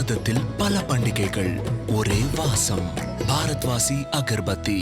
பாரதத்தில் பல பண்டிகைகள், ஒரே வாசம். பாரத்வாசி அகர்பத்தி.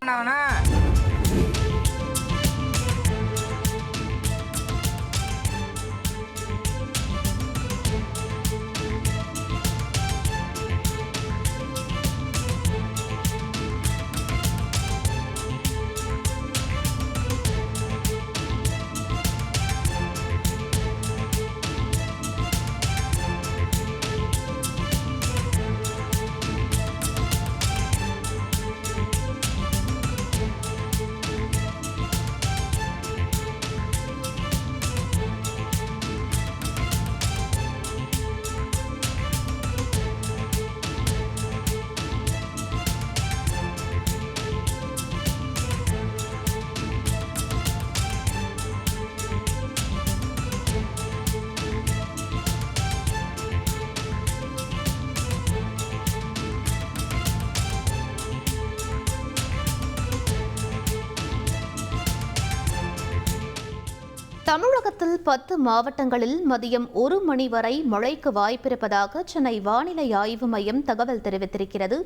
தமிழகத்தில் 10 மாவட்டங்களில் மதியம் 1 மணி வரை மழைக்கு வாய்ப்பிருப்பதாக சென்னை வானிலை ஆய்வு மையம் தகவல் தெரிவித்திருக்கிறது.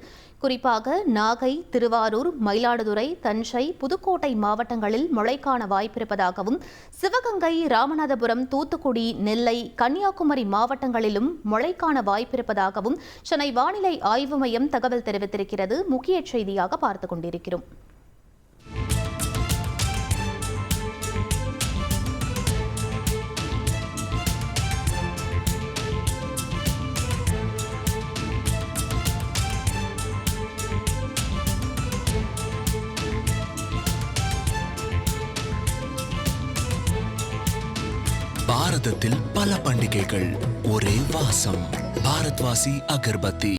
குறிப்பாக நாகை, திருவாரூர், மயிலாடுதுறை, தஞ்சை, புதுக்கோட்டை மாவட்டங்களில் மழைக்கான வாய்ப்பிருப்பதாகவும், சிவகங்கை, ராமநாதபுரம், தூத்துக்குடி, நெல்லை, கன்னியாகுமரி மாவட்டங்களிலும் மழைக்கான வாய்ப்பிருப்பதாகவும் சென்னை வானிலை ஆய்வு மையம் தகவல் தெரிவித்திருக்கிறது. முக்கிய செய்தியாக பார்த்துக் கொண்டிருக்கிறோம். பாரதத்தில் பல பண்டிகைகள், ஒரே வாசம். பாரத்வாசி அகர்பத்தி.